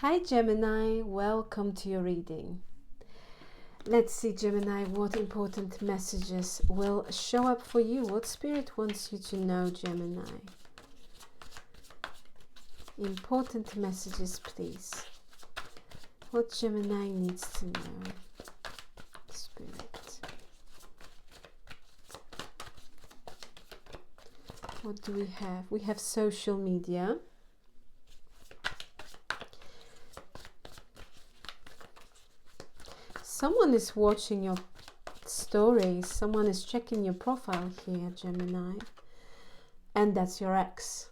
Hi Gemini, welcome to your reading. Let's see, Gemini, what important messages will show up for you. What Spirit wants you to know, Gemini? Important messages, please. What Gemini needs to know. Spirit. What do we have? We have social media. Someone is watching your stories. Someone is checking your profile here, Gemini. And that's your ex.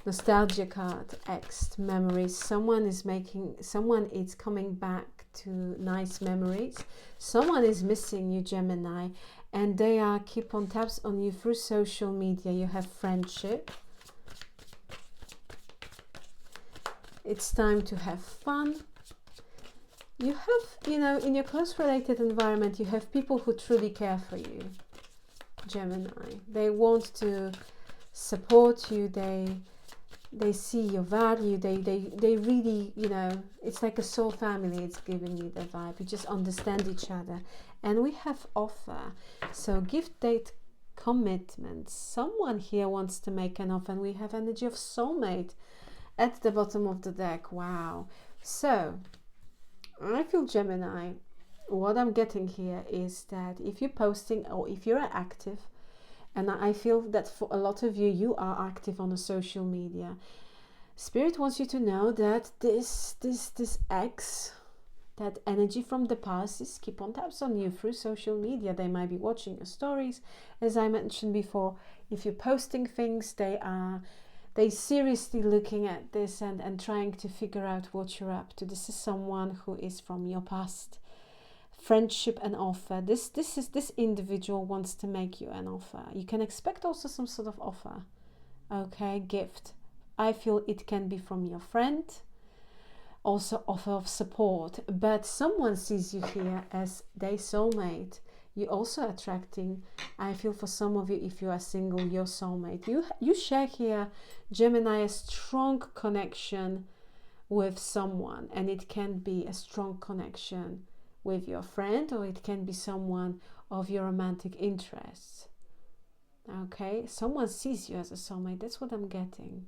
Nostalgia card, ex, memories. Someone is coming back to nice memories. Someone is missing you, Gemini. And they are keep on tabs on you through social media. You have friendship. It's time to have fun. You have, in your close related environment, you have people who truly care for you, Gemini. They want to support you. They see your value. They really, it's like a soul family. It's giving you the vibe. You just understand each other. And we have offer. So gift, date, commitment. Someone here wants to make an offer. And we have energy of soulmate at the bottom of the deck. Wow. So I feel, Gemini, what I'm getting here is that if you're posting or if you're active, and I feel that for a lot of you, you are active on the social media, Spirit wants you to know that this ex, that energy from the past is keep on tabs on you through social media. They might be watching your stories. As I mentioned before, if you're posting things, they seriously looking at this and trying to figure out what you're up to. This is someone who is from your past. Friendship and offer. This individual wants to make you an offer. You can expect also some sort of offer. Okay, gift. I feel it can be from your friend. Also offer of support. But someone sees you here as their soulmate. You're also attracting, I feel for some of you, if you are single, your soulmate. You share here, Gemini, a strong connection with someone. And it can be a strong connection with your friend, or it can be someone of your romantic interests. Okay, someone sees you as a soulmate. That's what I'm getting.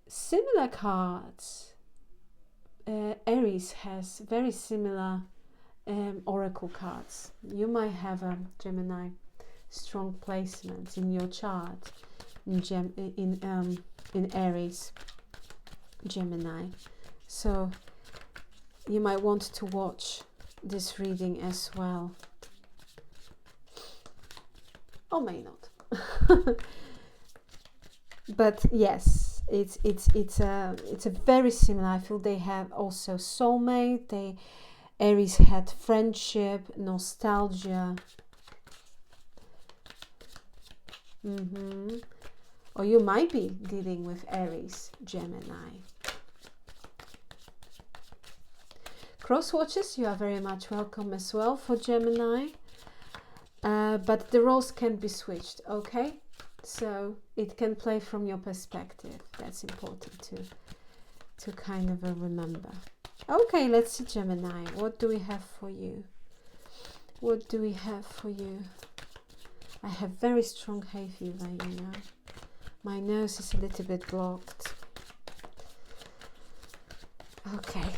Similar cards. Aries has very similar oracle cards. You might have a Gemini strong placement in your chart in Aries, Gemini. So you might want to watch this reading as well, or may not. But yes, it's a very similar. I feel they have also soulmate. Aries had friendship, nostalgia. Or you might be dealing with Aries, Gemini. Cross watchers, you are very much welcome as well for Gemini. But the roles can be switched, okay? So it can play from your perspective. That's important to kind of remember. Okay, let's see, Gemini. What do we have for you? What do we have for you? I have very strong hay fever, My nose is a little bit blocked. Okay,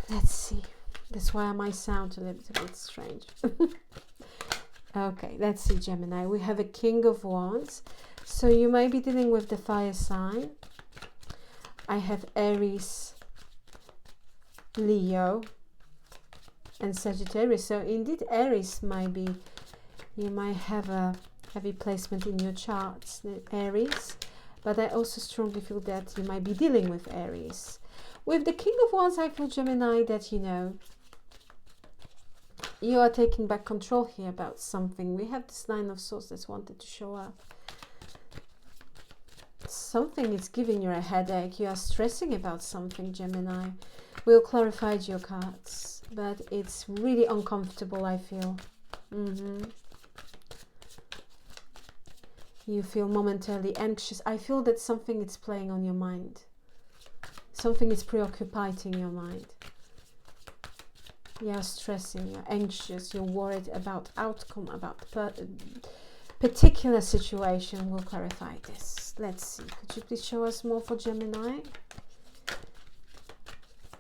let's see. That's why I might sound a little bit strange. Okay, let's see, Gemini. We have a King of Wands. So you might be dealing with the fire sign. I have Aries, Leo, and Sagittarius. So indeed, Aries might be, you might have a heavy placement in your charts, Aries. But I also strongly feel that you might be dealing with Aries. With the King of Wands, I feel, Gemini, that, you are taking back control here about something. We have this Nine of Swords that's wanted to show up. Something is giving you a headache. You are stressing about something, Gemini. We'll clarify your cards, but it's really uncomfortable, I feel. You feel momentarily anxious. I feel that something is playing on your mind. Something is preoccupying your mind. You're stressing, you're anxious, you're worried about outcome, about particular situation. We'll clarify this. Let's see. Could you please show us more for Gemini?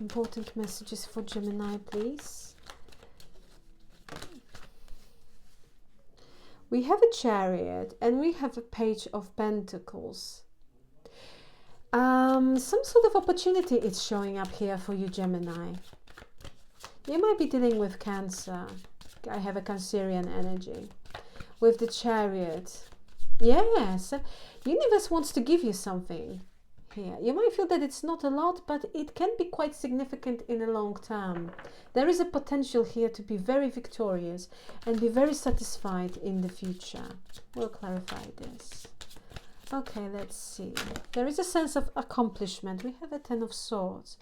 Important messages for Gemini, please. We have a Chariot and we have a Page of Pentacles. Some sort of opportunity is showing up here for you, Gemini. You might be dealing with Cancer. I have a Cancerian energy. With the Chariot. Yes, universe wants to give you something here. You might feel that it's not a lot, but it can be quite significant in the long term. There is a potential here to be very victorious and be very satisfied in the future. We'll clarify this. Okay, let's see. There is a sense of accomplishment. We have a Ten of Swords.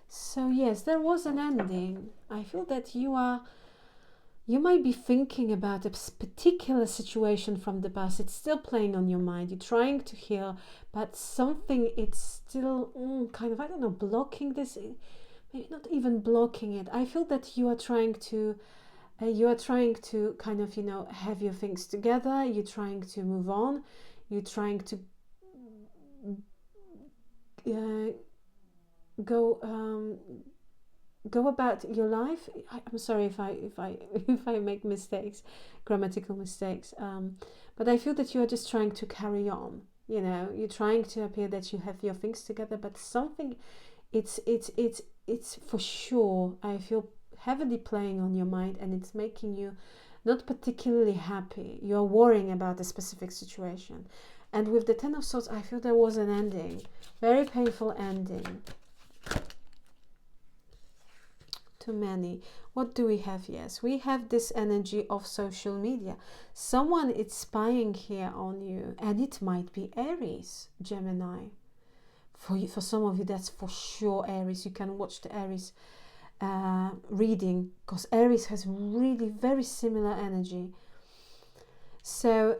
So yes, there was an ending. I feel that you might be thinking about a particular situation from the past. It's still playing on your mind. You're trying to heal, but something, it's still kind of, I don't know, blocking this. Maybe not even blocking it. I feel that you are trying to kind of, you know, have your things together. You're trying to move on. You're trying to go about your life. I'm sorry if I make mistakes, grammatical mistakes, but I feel that you are just trying to carry on. You know, you're trying to appear that you have your things together, but something, it's for sure, I feel, heavily playing on your mind, and it's making you not particularly happy. You're worrying about a specific situation. And with the Ten of Swords, I feel there was an ending, very painful ending. Too many. What do we have? Yes, we have this energy of social media. Someone is spying here on you, and it might be Aries, Gemini. For some of you, that's for sure Aries. You can watch the Aries reading, because Aries has really very similar energy. So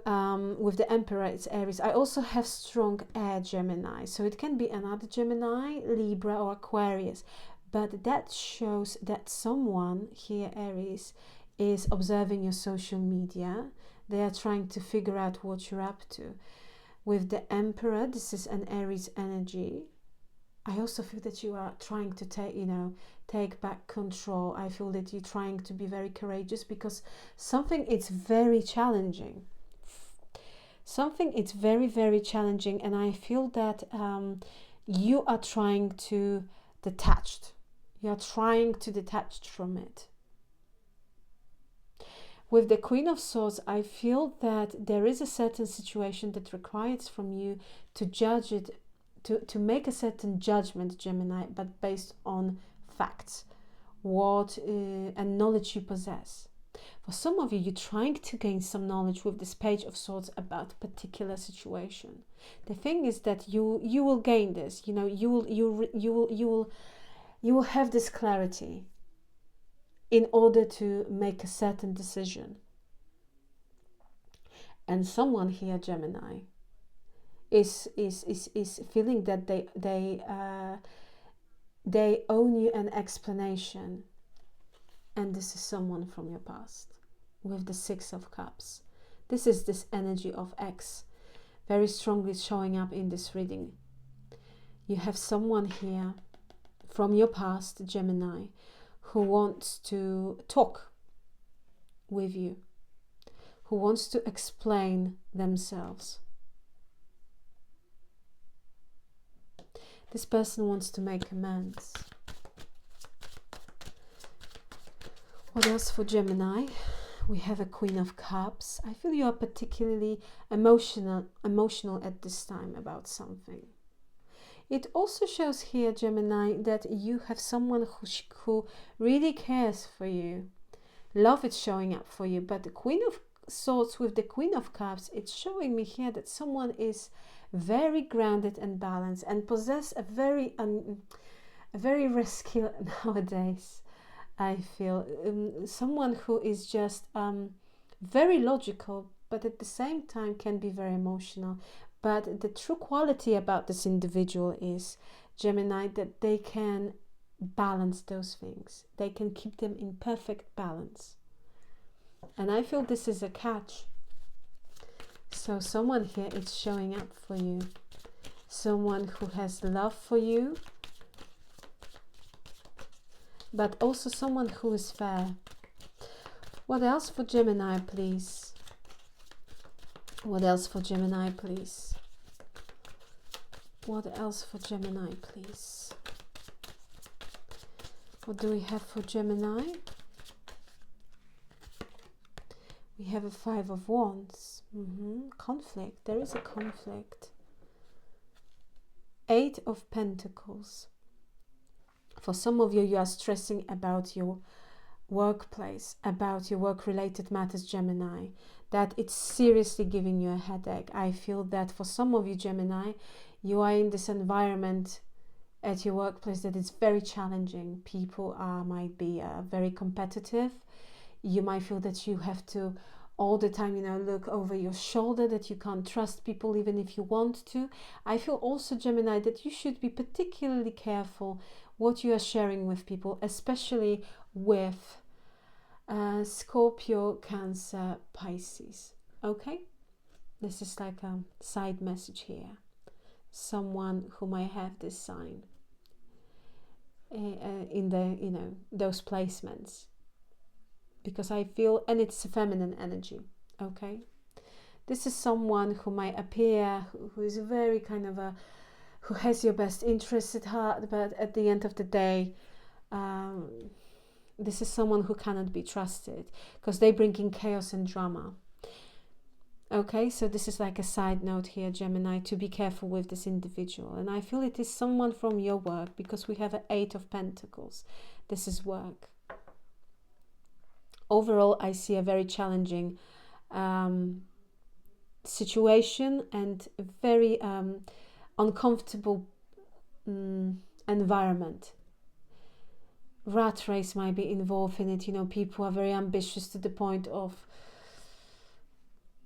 with the Emperor, it's Aries. I also have strong air Gemini, so it can be another Gemini, Libra or Aquarius, but that shows that someone here, Aries, is observing your social media. They are trying to figure out what you're up to. With the Emperor, this is an Aries energy. I also feel that you are trying to take back control. I feel that you're trying to be very courageous, because something is very challenging. Something is very, very challenging, and I feel that you are trying to detach. You're trying to detach from it. With the Queen of Swords, I feel that there is a certain situation that requires from you to judge it, to make a certain judgment, Gemini, but based on facts, and knowledge you possess. For some of you, you're trying to gain some knowledge with this Page of Swords about a particular situation. The thing is that you will gain this. You know, you will have this clarity in order to make a certain decision. And someone here, Gemini, is feeling that they owe you an explanation, and this is someone from your past. With the Six of Cups, this is this energy of X, very strongly showing up in this reading. You have someone here from your past, Gemini, who wants to talk with you, who wants to explain themselves. This person wants to make amends. What else for Gemini? We have a Queen of Cups. I feel you are particularly emotional at this time about something. It also shows here, Gemini, that you have someone who really cares for you. Love is showing up for you, but the Queen of Swords with the Queen of Cups, it's showing me here that someone is very grounded and balanced and possess a very risky nowadays. I feel someone who is just very logical, but at the same time can be very emotional. But the true quality about this individual is, Gemini, that they can balance those things. They can keep them in perfect balance. And I feel this is a catch. So someone here is showing up for you. Someone who has love for you, but also someone who is fair. What else for Gemini, please? What else for Gemini, please? What else for Gemini, please? What do we have for Gemini? We have a Five of Wands. Conflict. There is a conflict. Eight of Pentacles. For some of you, you are stressing about your workplace, about your work-related matters, Gemini, that it's seriously giving you a headache. I feel that for some of you, Gemini, you are in this environment at your workplace that is very challenging. People might be very competitive. You might feel that you have to all the time, look over your shoulder, that you can't trust people even if you want to. I feel also, Gemini, that you should be particularly careful what you are sharing with people, especially with Scorpio, Cancer, Pisces. Okay? This is like a side message here. Someone who might have this sign in the, those placements. Because I feel, and it's a feminine energy, okay? This is someone who might appear, who is very kind of who has your best interests at heart, but at the end of the day, this is someone who cannot be trusted, because they bring in chaos and drama. Okay, so this is like a side note here, Gemini, to be careful with this individual. And I feel it is someone from your work, because we have an Eight of Pentacles. This is work. Overall, I see a very challenging situation and a very uncomfortable environment. Rat race might be involved in it. People are very ambitious to the point of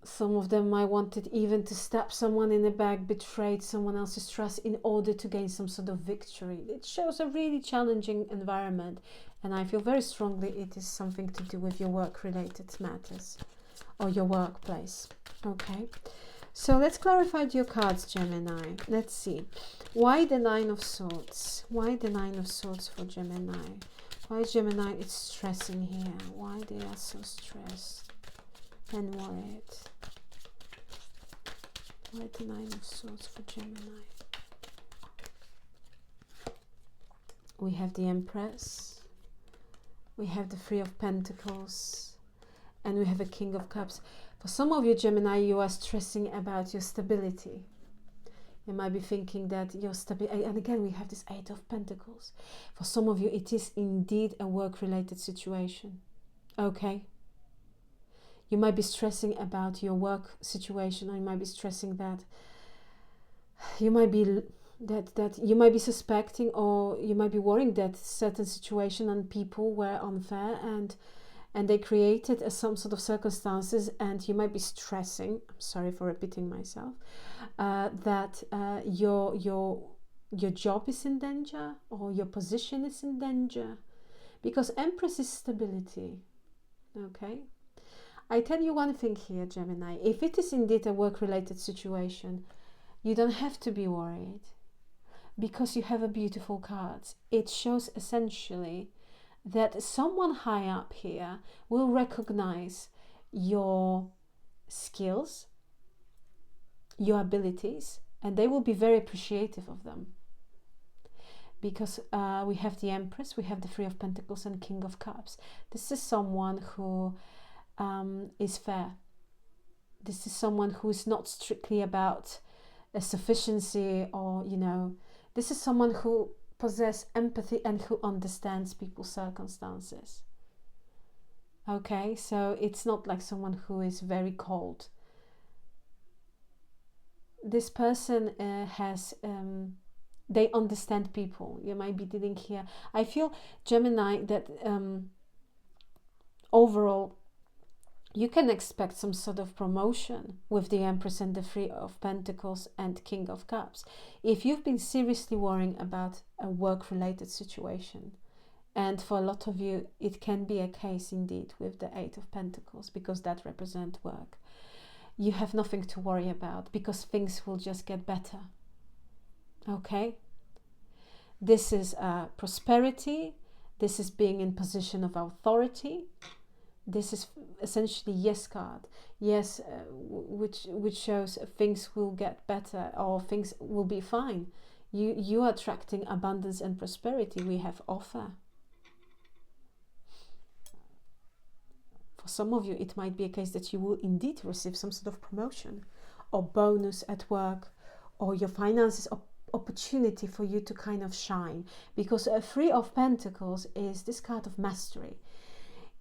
some of them might want it even to stab someone in the back, betrayed someone else's trust in order to gain some sort of victory. It shows a really challenging environment. And I feel very strongly it is something to do with your work-related matters or your workplace. Okay, so let's clarify your cards, Gemini. Let's see. Why the Nine of Swords? Why the Nine of Swords for Gemini? Why Gemini is stressing here? Why they are so stressed and worried? Why the Nine of Swords for Gemini? We have the Empress. We have the Three of Pentacles, and we have a King of Cups. For some of you, Gemini, you are stressing about your stability. You might be thinking that your stability, and again, we have this Eight of Pentacles. For some of you, it is indeed a work-related situation. Okay? You might be stressing about your work situation, or you might be stressing that you might be that you might be suspecting, or you might be worrying that certain situation and people were unfair and they created some sort of circumstances, and you might be stressing, I'm sorry for repeating myself, that your job is in danger, or your position is in danger, because Empress is stability. Okay, I tell you one thing here, Gemini, if it is indeed a work-related situation, you don't have to be worried, because you have a beautiful card. It shows essentially that someone high up here will recognize your skills, your abilities, and they will be very appreciative of them. Because we have the Empress, we have the Three of Pentacles and King of Cups. This is someone who is fair. This is someone who is not strictly about a sufficiency, or this is someone who possesses empathy and who understands people's circumstances. Okay, so it's not like someone who is very cold. This person has they understand people. You might be dealing here, I feel, Gemini, that overall You can expect some sort of promotion with the Empress and the Three of Pentacles and King of Cups. If you've been seriously worrying about a work-related situation, and for a lot of you, it can be a case indeed with the Eight of Pentacles, because that represents work. You have nothing to worry about because things will just get better. Okay? This is prosperity. This is being in position of authority. This is essentially yes card. Yes, which shows things will get better or things will be fine. You are attracting abundance and prosperity. We have offer. For some of you, it might be a case that you will indeed receive some sort of promotion or bonus at work, or your finances opportunity for you to kind of shine. Because a Three of Pentacles is this card of mastery.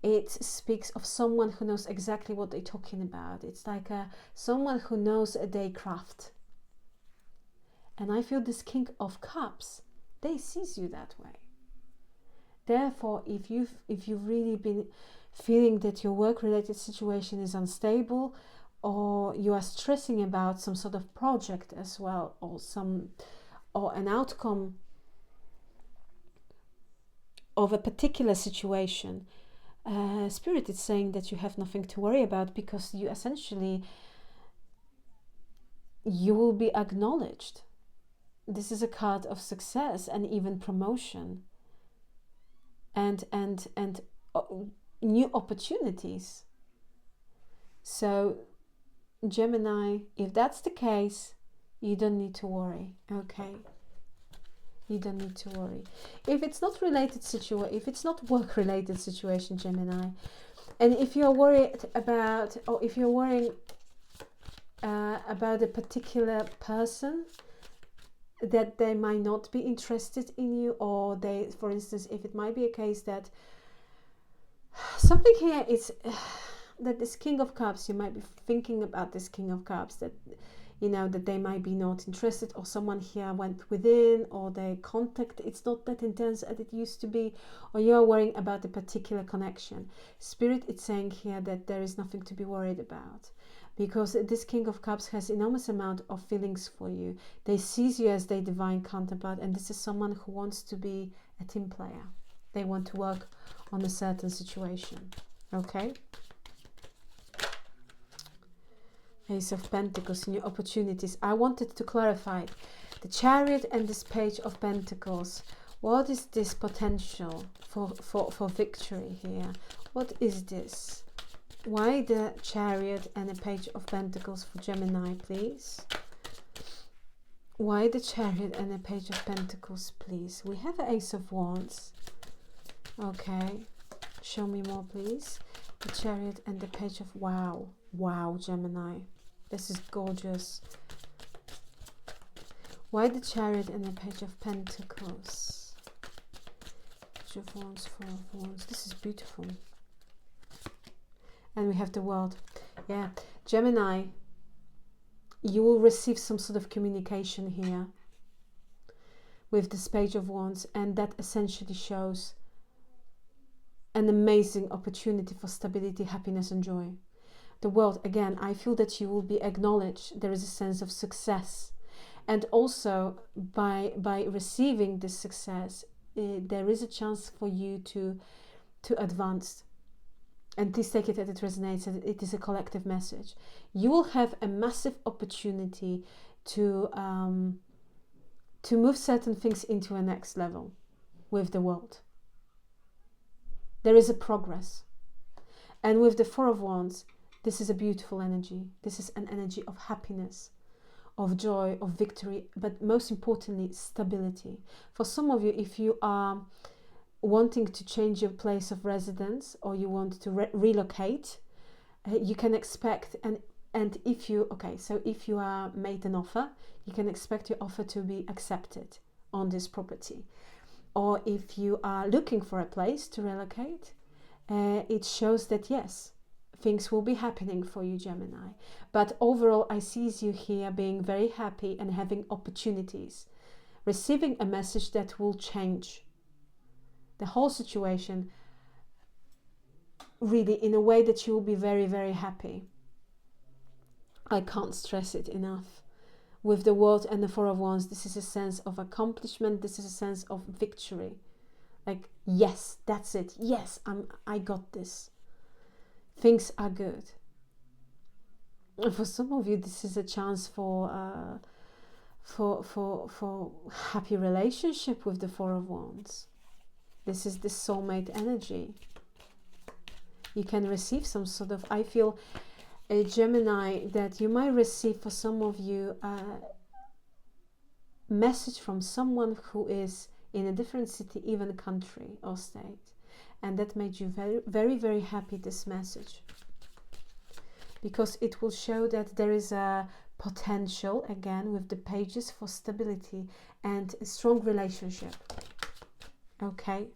It speaks of someone who knows exactly what they're talking about. It's like someone who knows their craft. And I feel this King of Cups, they sees you that way. Therefore, if you've really been feeling that your work-related situation is unstable, or you are stressing about some sort of project as well, or an outcome of a particular situation, Spirit is saying that you have nothing to worry about, because you essentially, you will be acknowledged. This is a card of success and even promotion and new opportunities. So Gemini, if that's the case, you don't need to worry. Okay, you don't need to worry. If it's not related situation, if it's not work-related situation, Gemini, and if you're worried about, or if you're worrying about a particular person, that they might not be interested in you, or they, for instance, if it might be a case that something here is that this King of Cups, you might be thinking about this King of Cups, that you know that they might be not interested, or someone here went within, or they contact, it's not that intense as it used to be, or you're worrying about a particular connection. Spirit is saying here that there is nothing to be worried about, because this King of Cups has enormous amount of feelings for you. They sees you as their divine counterpart, and this is someone who wants to be a team player. They want to work on a certain situation. Okay? Ace of Pentacles, new opportunities. I wanted to clarify the Chariot and this Page of Pentacles. What is this potential for victory here? What is this? Why the Chariot and the Page of Pentacles for Gemini, please? Why the Chariot and the Page of Pentacles, please? We have the Ace of Wands. Okay, show me more, please. The Chariot and the Page of... Wow, wow, Gemini. This is gorgeous. Why the Chariot and the Page of Pentacles? Page of Wands, Four of Wands. This is beautiful. And we have the World. Yeah, Gemini, you will receive some sort of communication here with this Page of Wands, and that essentially shows an amazing opportunity for stability, happiness and joy. The World, again, I feel that you will be acknowledged. There is a sense of success, and also by receiving this success, there is a chance for you to advance. And please take it as it resonates, as it is a collective message. You will have a massive opportunity to move certain things into a next level with the World. There is a progress. And with the Four of Wands, this is a beautiful energy. This is an energy of happiness, of joy, of victory, but most importantly, stability. For some of you, if you are wanting to change your place of residence, or you want to relocate, you can expect, and if you, okay, so if you are made an offer, you can expect your offer to be accepted on this property. Or if you are looking for a place to relocate, it shows that yes, things will be happening for you, Gemini. But overall, I see you here being very happy and having opportunities, receiving a message that will change the whole situation. really in a way that you will be very, very happy. I can't stress it enough. With the World and the Four of Wands, this is a sense of accomplishment. This is a sense of victory. Like, yes, that's it. Yes, I got this. Things are good. And for some of you, this is a chance for happy relationship with the Four of Wands. This is the soulmate energy. You can receive some sort of, I feel, a Gemini, that you might receive, for some of you, a message from someone who is in a different city, even country or state, and that made you very, very, very happy, this message, because it will show that there is a potential, again with the pages, for stability and a strong relationship. Okay,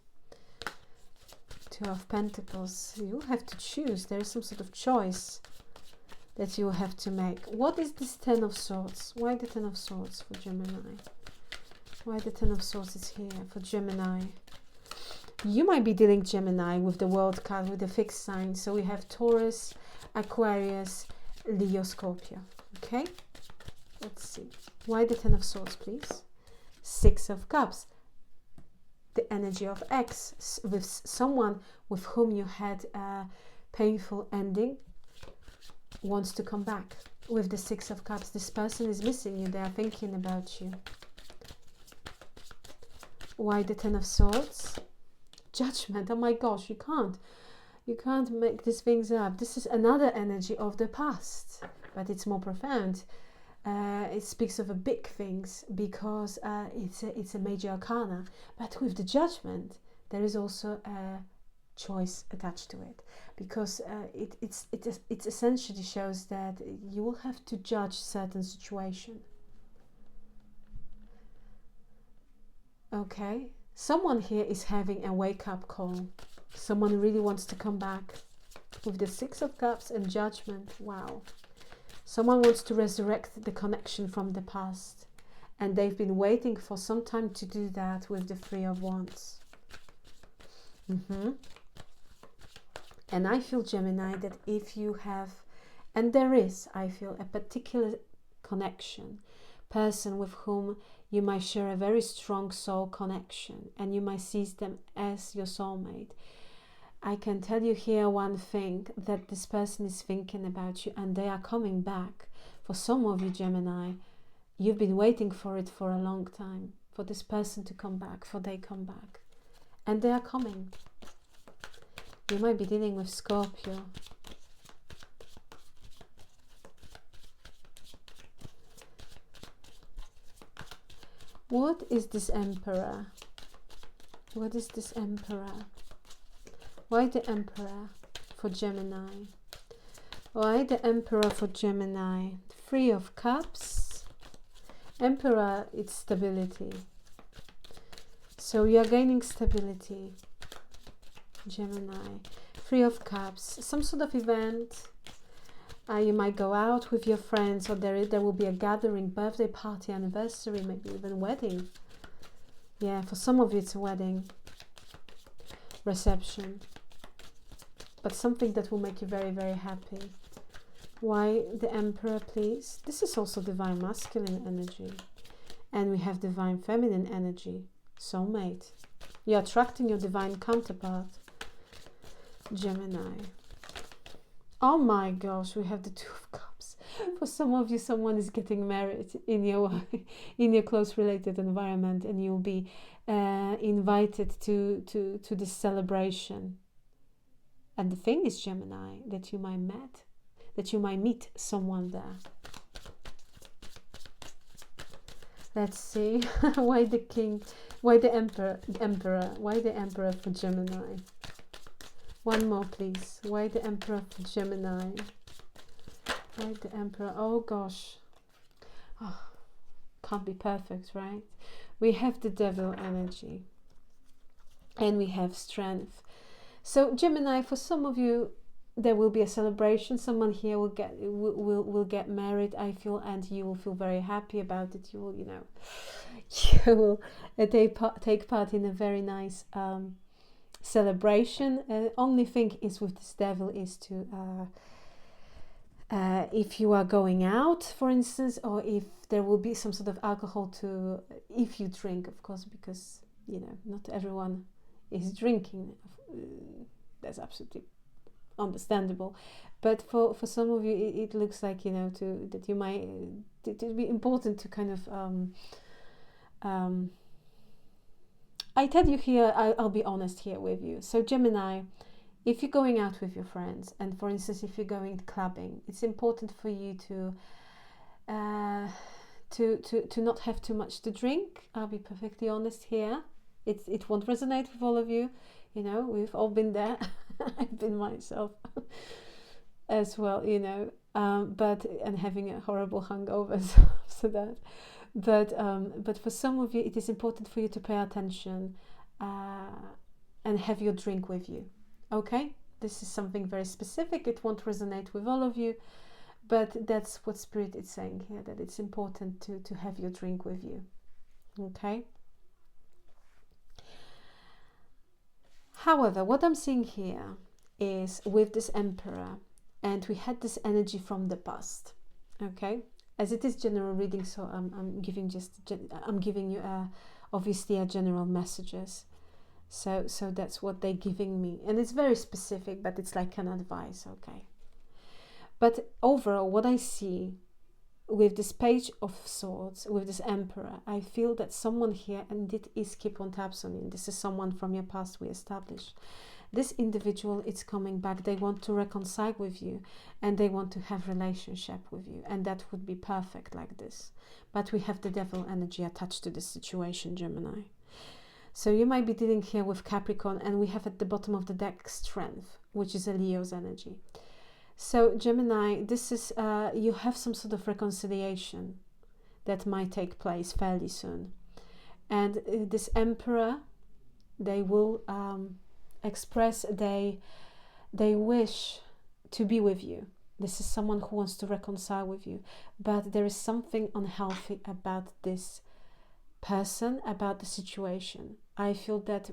Two of Pentacles. You have to choose. There is some sort of choice that you have to make. What is this Ten of Swords? Why the Ten of Swords for Gemini? Why the Ten of Swords is here for Gemini? You might be dealing, Gemini, with the World card, with the fixed sign. So we have Taurus, Aquarius, Leo, Scorpio. Okay, let's see. Why the Ten of Swords, please? Six of Cups. The energy of X, with someone with whom you had a painful ending, wants to come back. With the Six of Cups, this person is missing you. They are thinking about you. Why the Ten of Swords? Judgment. Oh my gosh, you can't make these things up. This is another energy of the past, but it's more profound. It speaks of a big things, because it's a major arcana. But with the Judgment, there is also a choice attached to it, because it essentially shows that you will have to judge certain situation. Okay, someone here is having a wake-up call. Someone really wants to come back. With the Six of Cups and Judgment, wow. Someone wants to resurrect the connection from the past, and they've been waiting for some time to do that with the Three of Wands. And I feel, Gemini, that if you have, and there is, I feel, a particular connection, person with whom you might share a very strong soul connection, and you might see them as your soulmate. I can tell you here one thing, that this person is thinking about you, and they are coming back. For some of you, Gemini, you've been waiting for it for a long time, for this person to come back, for they come back, and they are coming. You might be dealing with Scorpio. What is this Emperor? What is this Emperor? Why the Emperor for Gemini? Why the Emperor for Gemini? Three of Cups. Emperor, it's stability. So you are gaining stability, Gemini. Three of Cups. Some sort of event. You might go out with your friends, or there will be a gathering, birthday party, anniversary, maybe even wedding. Yeah, for some of you it's a wedding. Reception. But something that will make you very, very happy. Why the Emperor, please? This is also divine masculine energy. And we have divine feminine energy. Soulmate. You're attracting your divine counterpart. Gemini. Oh my gosh, we have the Two of Cups. For some of you, someone is getting married in your close related environment, and you'll be invited to this celebration. And the thing is, Gemini, that you might meet someone there. Let's see. Why the King? Why the Emperor? Why the Emperor for Gemini? One more, please. Why the Emperor for Gemini? Why the Emperor? Oh gosh. Oh, can't be perfect, right? We have the Devil energy, and we have strength. So Gemini, for some of you, there will be a celebration. Someone here will get married, I feel, and you will feel very happy about it. You will, you will take part in a very nice celebration. Only thing is with this devil is to if you are going out, for instance, or if there will be some sort of alcohol to, if you drink, of course, because, you know, not everyone is drinking. That's absolutely understandable. But for some of you, it looks like, you know, that you might, it would be important to kind of, I tell you here, I'll be honest here with you. So Gemini, if you're going out with your friends, and for instance, if you're going clubbing, it's important for you to not have too much to drink. I'll be perfectly honest here. It won't resonate with all of you. You know, we've all been there. I've been myself as well. You know, and having a horrible hangover after that. But for some of you, it is important for you to pay attention and have your drink with you. Okay, this is something very specific. It won't resonate with all of you, but that's what Spirit is saying here, that it's important to have your drink with you. Okay. However, what I'm seeing here is with this Emperor, and we had this energy from the past. Okay, as it is general reading, so I'm giving you obviously a general messages. So that's what they're giving me, and it's very specific, but it's like an advice. Okay, but overall, what I see with this Page of Swords, with this Emperor, I feel that someone here, and it is keep on tabs on it, this is someone from your past we established. This individual is coming back. They want to reconcile with you, and they want to have relationship with you, and that would be perfect like this. But we have the devil energy attached to this situation, Gemini. So you might be dealing here with Capricorn, and we have at the bottom of the deck Strength, which is a Leo's energy. So Gemini, this is you have some sort of reconciliation that might take place fairly soon, and this Emperor, they will express they wish to be with you. This is someone who wants to reconcile with you, but there is something unhealthy about this person, about the situation. I feel that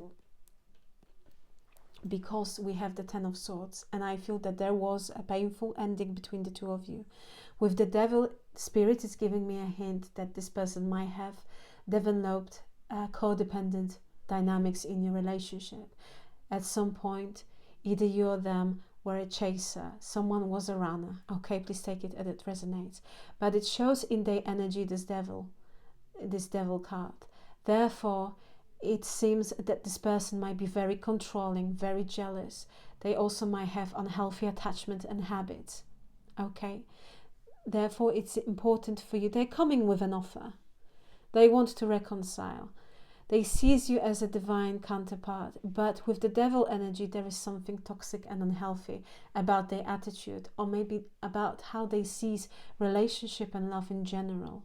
because we have the Ten of Swords, and I feel that there was a painful ending between the two of you. With the devil, Spirit is giving me a hint that this person might have developed codependent dynamics in your relationship. At some point, either you or them were a chaser, someone was a runner. Okay, please take it as it resonates. But it shows in their energy this devil card. Therefore, it seems that this person might be very controlling, very jealous. They also might have unhealthy attachment and habits. Okay, therefore it's important for you. They're coming with an offer. They want to reconcile. They sees you as a divine counterpart, but with the devil energy, there is something toxic and unhealthy about their attitude, or maybe about how they sees relationship and love in general.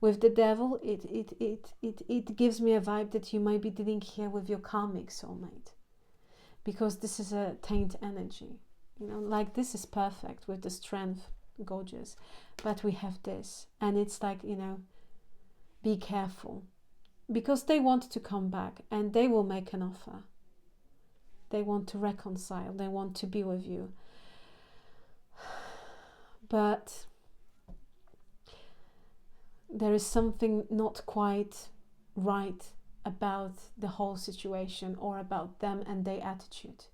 With the devil, it gives me a vibe that you might be dealing here with your karmic soulmate, because this is a taint energy. You know, like this is perfect with the Strength, gorgeous, but we have this, and it's like, you know, be careful. Because they want to come back, and they will make an offer. They want to reconcile. They want to be with you. But there is something not quite right about the whole situation, or about them and their attitude.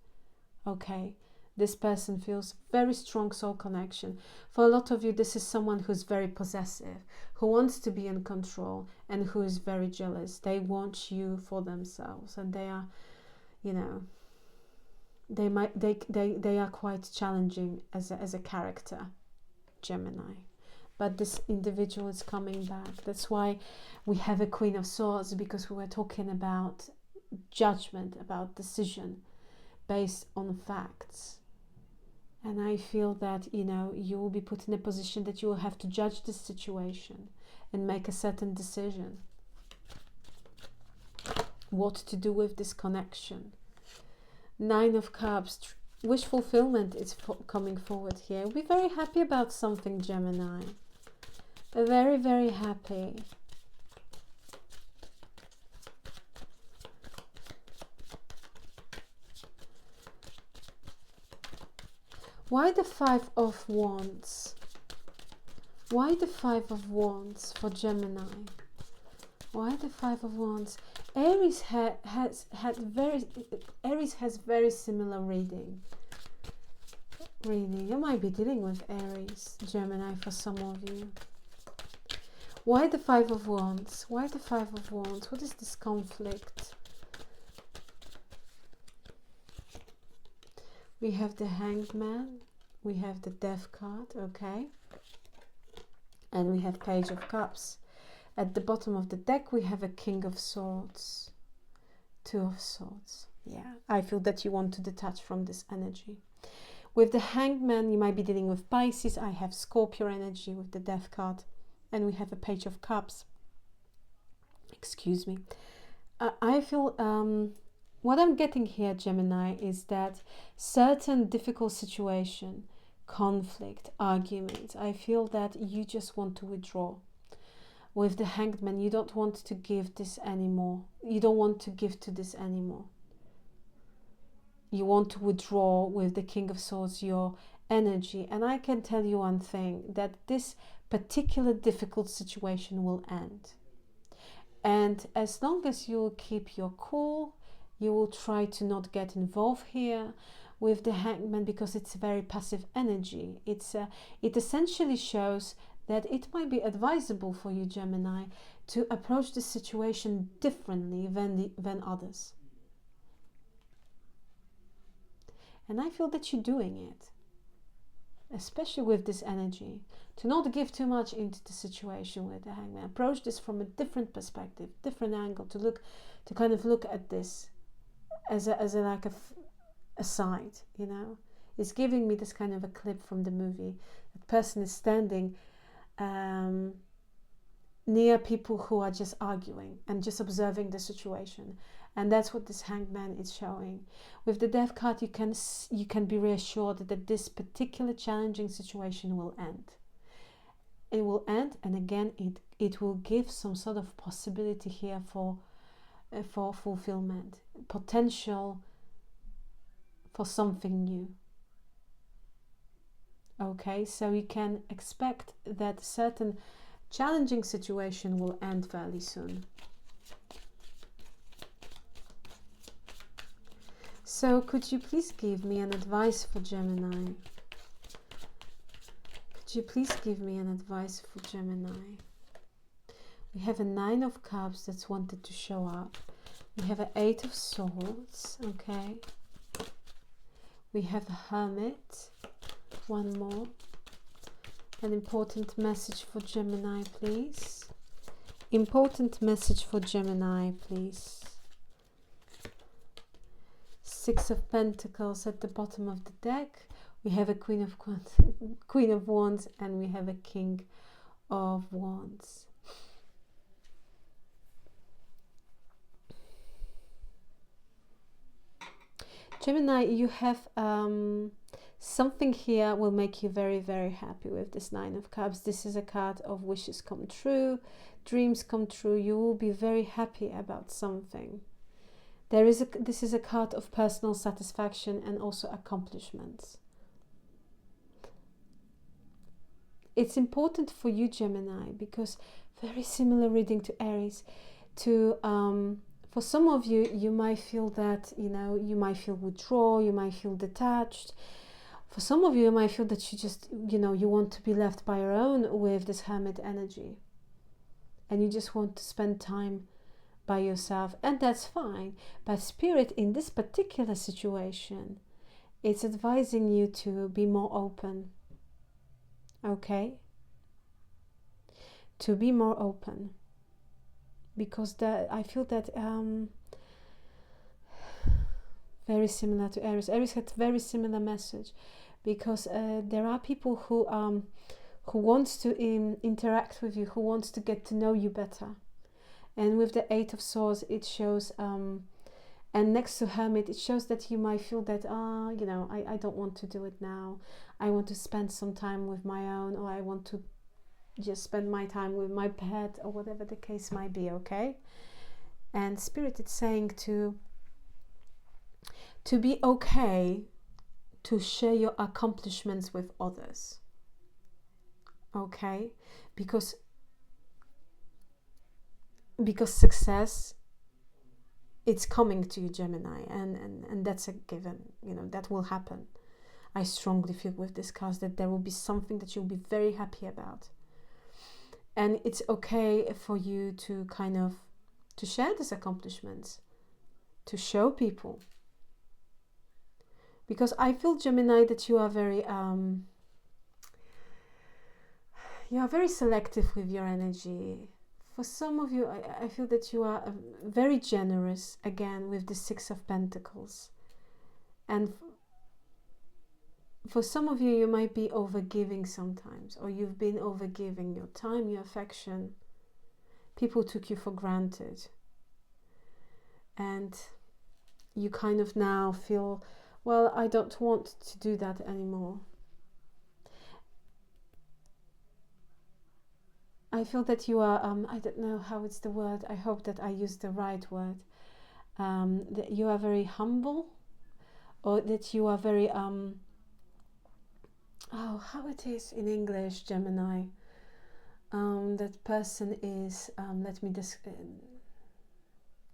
Okay? This person feels very strong soul connection. For a lot of you, this is someone who's very possessive, who wants to be in control, and who is very jealous. They want you for themselves, and they are, you know, they are quite challenging as a character, Gemini. But this individual is coming back. That's why we have a Queen of Swords, because we were talking about judgment, about decision based on facts. And I feel that, you know, you will be put in a position that you will have to judge this situation and make a certain decision. What to do with this connection. Nine of Cups, wish fulfillment is coming forward here. Be very happy about something, Gemini. Very, very happy. Why the Five of Wands? Why the Five of Wands for Gemini? Why the Five of Wands? Aries has very similar reading. You might be dealing with Aries, Gemini, for some of you. Why the Five of Wands? Why the Five of Wands? What is this conflict? We have the Hanged Man. We have the Death card, okay. And we have Page of Cups. At the bottom of the deck, we have a King of Swords. Two of Swords. Yeah, I feel that you want to detach from this energy. With the Hanged Man, you might be dealing with Pisces. I have Scorpio energy with the Death card. And we have a Page of Cups. Excuse me. I feel what I'm getting here, Gemini, is that certain difficult situation, conflict, argument, I feel that you just want to withdraw. With the Hanged Man, you don't want to give this anymore. You don't want to give to this anymore. You want to withdraw with the King of Swords your energy. And I can tell you one thing, that this particular difficult situation will end. And as long as you keep your cool, you will try to not get involved here with the Hanged Man, because it's a very passive energy. It essentially shows that it might be advisable for you, Gemini, to approach the situation differently than others. And I feel that you're doing it, especially with this energy, to not give too much into the situation with the Hanged Man. Approach this from a different perspective, different angle, to kind of look at this as a side, you know. It's giving me this kind of a clip from the movie. The person is standing near people who are just arguing and just observing the situation, and that's what this Hanged Man is showing. With the Death card, you can be reassured that this particular challenging situation will end. It will end, and again it will give some sort of possibility here for fulfillment, potential for something new. Okay, so you can expect that certain challenging situation will end fairly soon. So could you please give me an advice for Gemini? Could you please give me an advice for Gemini? We have a Nine of Cups that's wanted to show up. We have an Eight of Swords, okay. We have a Hermit. One more. An important message for Gemini, please. Important message for Gemini, please. Six of Pentacles at the bottom of the deck. We have a Queen of Wands, and we have a King of Wands. Gemini, you have something here will make you very, very happy with this Nine of Cups. This is a card of wishes come true, dreams come true. You will be very happy about something. This is a card of personal satisfaction and also accomplishments. It's important for you, Gemini, because very similar reading to Aries, for some of you, you might feel that, you know, you might feel withdrawal, you might feel detached. For some of you, you might feel that you just, you know, you want to be left by your own with this Hermit energy. And you just want to spend time by yourself, and that's fine. But Spirit, in this particular situation, it's advising you to be more open. Okay? To be more open. Because I feel that very similar to Aries. Aries had very similar message, because there are people who wants to interact with you, who wants to get to know you better. And with the Eight of Swords, it shows, and next to Hermit, it shows that you might feel that, you know, I don't want to do it now. I want to spend some time with my own, or I want to just spend my time with my pet, or whatever the case might be, okay? And Spirit is saying to be okay, to share your accomplishments with others. Okay? Because success, it's coming to you, Gemini, and that's a given. You know, that will happen. I strongly feel with this card that there will be something that you'll be very happy about. And it's okay for you to kind of to share these accomplishments, to show people. Because I feel, Gemini, that you are very selective with your energy. For some of you, I feel that you are very generous, again, with the Six of Pentacles. And for some of you, you might be overgiving sometimes, or you've been overgiving your time, your affection. People took you for granted. And you kind of now feel, well, I don't want to do that anymore. I feel that you are, I don't know how it's the word, I hope that I use the right word, that you are very humble, or that you are very, how it is in English, Gemini, that person is, let me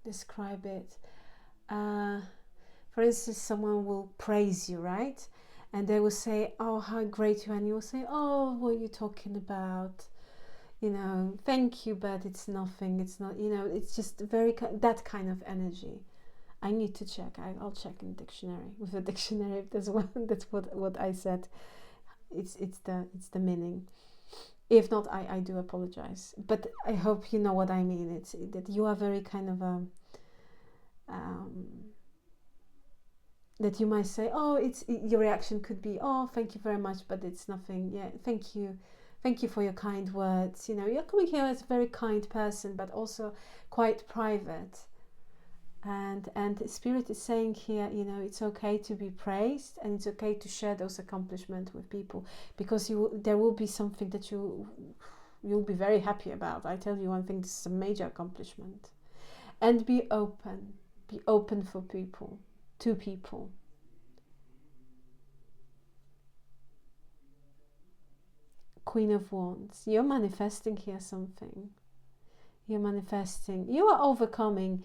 describe it. For instance, someone will praise you, right? And they will say, oh, how great you are, and you will say, oh, what are you talking about? You know, thank you, but it's nothing, it's not, you know, it's just very, that kind of energy. I need to check, I'll check in dictionary, with a dictionary, if there's one, that's what I said, it's the meaning. If not, I do apologize, but I hope you know what I mean. It's that you are very kind of that you might say, oh, your reaction could be, oh, thank you very much, but it's nothing, yeah, thank you for your kind words. You know, you're coming here as a very kind person, but also quite private. And Spirit is saying here, you know, it's okay to be praised, and it's okay to share those accomplishments with people, because there will be something that you'll be very happy about. I tell you one thing, this is a major accomplishment. And be open for people, to people. Queen of Wands, you're manifesting here something. You're manifesting, you are overcoming,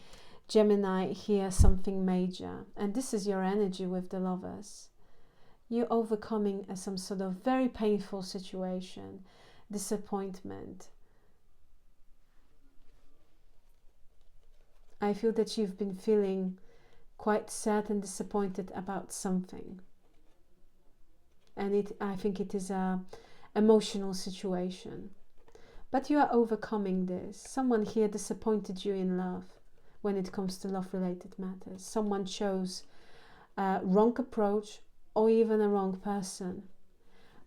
Gemini, here something major. And this is your energy with the Lovers. You're overcoming some sort of very painful situation, disappointment. I feel that you've been feeling quite sad and disappointed about something. And I think it is a emotional situation, but you are overcoming this. Someone here disappointed you in love when it comes to love related matters. Someone chose a wrong approach, or even a wrong person,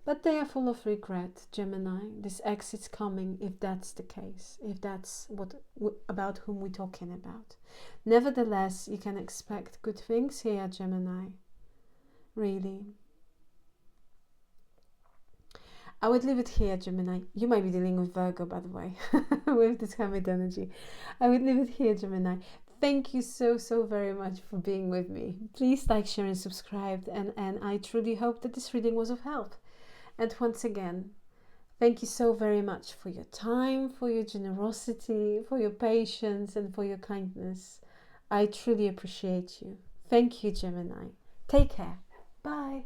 but they are full of regret, Gemini. This exit's coming, if that's the case, if that's about whom we're talking about. Nevertheless, you can expect good things here, Gemini, really. I would leave it here, Gemini. You might be dealing with Virgo, by the way, with this Hermit energy. I would leave it here, Gemini. Thank you so very much for being with me. Please like, share and subscribe, and I truly hope that this reading was of help. And once again, thank you so very much for your time, for your generosity, for your patience, and for your kindness. I truly appreciate you. Thank you, Gemini. Take care. Bye.